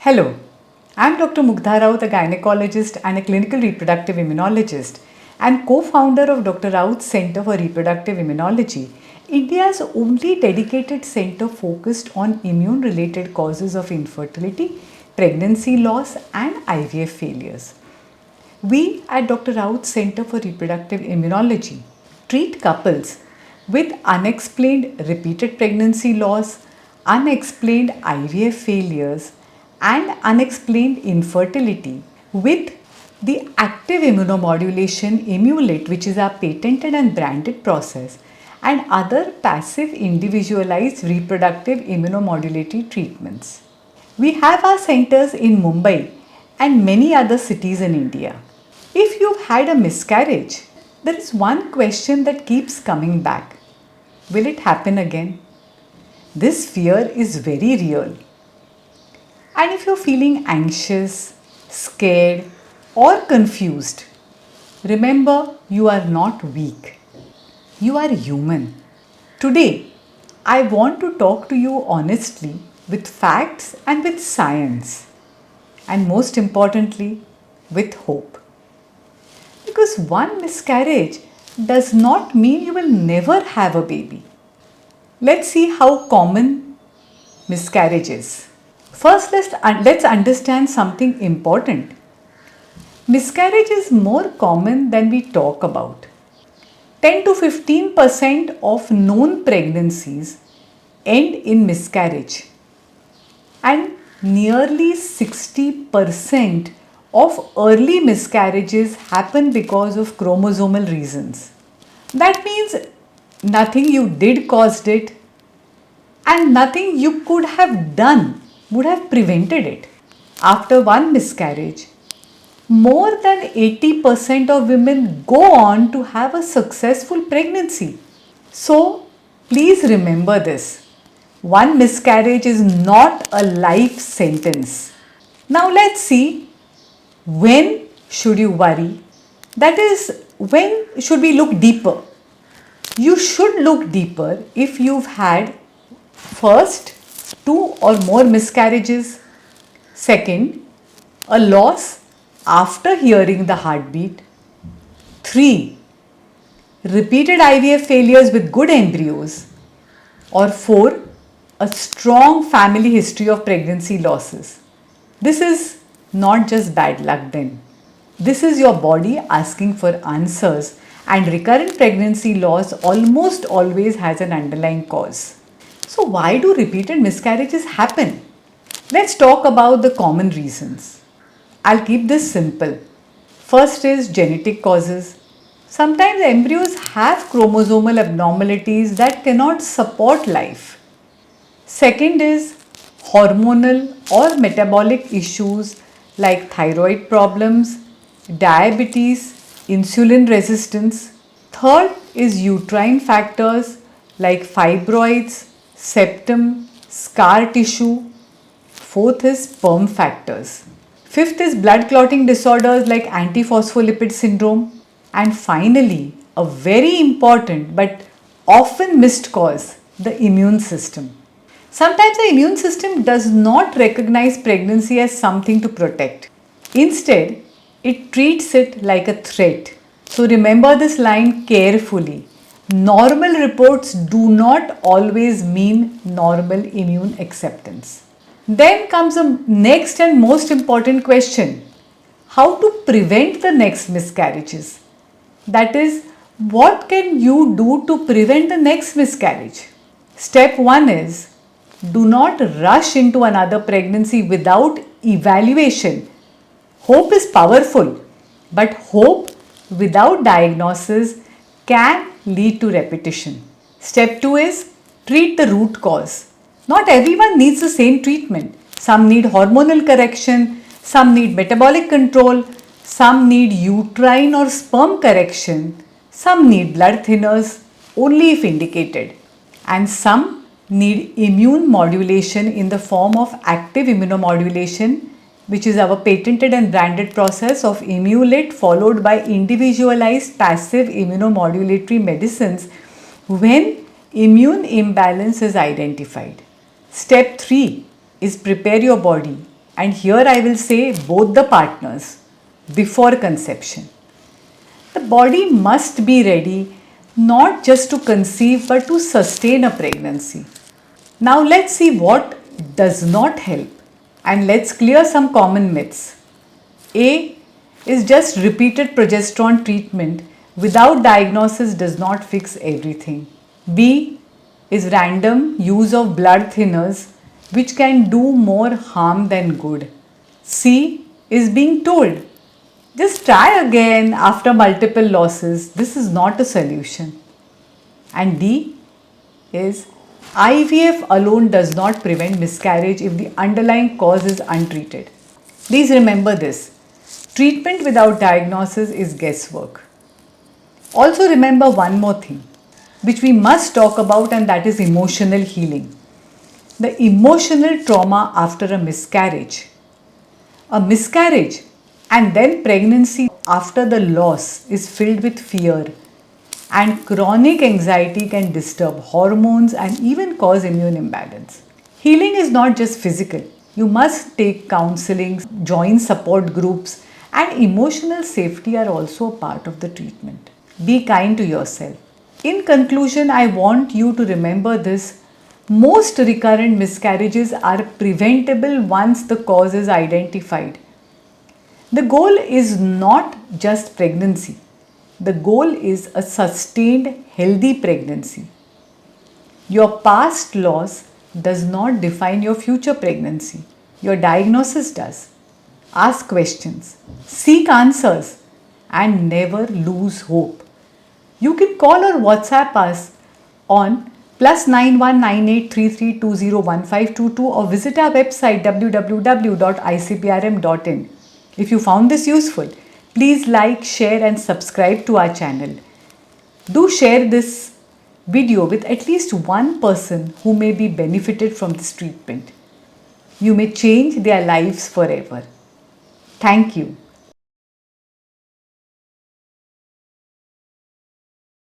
Hello, I'm Dr. Mugdha Raut, a gynecologist and a clinical reproductive immunologist and co-founder of Dr. Raut's Center for Reproductive Immunology, India's only dedicated center focused on immune-related causes of infertility, pregnancy loss and IVF failures. We at Dr. Raut's Center for Reproductive Immunology treat couples with unexplained repeated pregnancy loss, unexplained IVF failures, and unexplained infertility with the active immunomodulation Imulet, which is our patented and branded process, and other passive individualized reproductive immunomodulatory treatments. We have our centers in Mumbai and many other cities in India. If you've had a miscarriage, there is one question that keeps coming back. Will it happen again? This fear is very real. And if you're feeling anxious, scared, or confused, remember you are not weak. You are human. Today, I want to talk to you honestly with facts and with science, and most importantly, with hope. Because one miscarriage does not mean you will never have a baby. Let's see how common miscarriage is. First, let's understand something important. Miscarriage is more common than we talk about. 10 to 15% of known pregnancies end in miscarriage, and nearly 60% of early miscarriages happen because of chromosomal reasons. That means nothing you did caused it, and nothing you could have done would have prevented it. After one miscarriage, more than 80% of women go on to have a successful pregnancy. So, please remember this. One miscarriage is not a life sentence. Now let's see, when should you worry? That is, when should we look deeper? You should look deeper if you've had first, 2 or more miscarriages. Second, a loss after hearing the heartbeat. 3, repeated IVF failures with good embryos. Or 4, a strong family history of pregnancy losses. This is not just bad luck then. This is your body asking for answers, and recurrent pregnancy loss almost always has an underlying cause. So why do repeated miscarriages happen? Let's talk about the common reasons. I'll keep this simple. First is genetic causes. Sometimes embryos have chromosomal abnormalities that cannot support life. Second is hormonal or metabolic issues like thyroid problems, diabetes, insulin resistance. Third is uterine factors like fibroids, septum, scar tissue. Fourth is sperm factors. Fifth is blood clotting disorders like antiphospholipid syndrome. And finally, a very important but often missed cause, the immune system. Sometimes the immune system does not recognize pregnancy as something to protect. Instead, it treats it like a threat. So remember this line carefully. Normal reports do not always mean normal immune acceptance. Then comes the next and most important question. How to prevent the next miscarriages? That is, what can you do to prevent the next miscarriage? Step 1 is, do not rush into another pregnancy without evaluation. Hope is powerful, but hope without diagnosis can lead to repetition. Step 2 is, treat the root cause. Not everyone needs the same treatment. Some need hormonal correction, some need metabolic control, some need uterine or sperm correction, some need blood thinners only if indicated, and some need immune modulation in the form of active immunomodulation, which is our patented and branded process of Imulet followed by individualized passive immunomodulatory medicines when immune imbalance is identified. Step 3 is prepare your body and here I will say both the partners, before conception. The body must be ready not just to conceive but to sustain a pregnancy. Now let's see what does not help and let's clear some common myths. A is just repeated progesterone treatment without diagnosis does not fix everything. B is random use of blood thinners which can do more harm than good. C is being told just try again after multiple losses. This is not a solution. And D is IVF alone does not prevent miscarriage if the underlying cause is untreated. Please remember this. Treatment without diagnosis is guesswork. Also remember one more thing which we must talk about, and that is emotional healing. The emotional trauma after a miscarriage. A miscarriage and then pregnancy after the loss is filled with fear, and chronic anxiety can disturb hormones and even cause immune imbalance. Healing is not just physical. You must take counseling, join support groups, and emotional safety are also a part of the treatment. Be kind to yourself. In conclusion, I want you to remember this. Most recurrent miscarriages are preventable once the cause is identified. The goal is not just pregnancy. The goal is a sustained, healthy pregnancy. Your past loss does not define your future pregnancy. Your diagnosis does. Ask questions, seek answers, and never lose hope. You can call or WhatsApp us on +919833201522 or visit our website www.icprm.in. If you found this useful, please like, share and subscribe to our channel. Do share this video with at least one person who may be benefited from this treatment. You may change their lives forever. Thank you.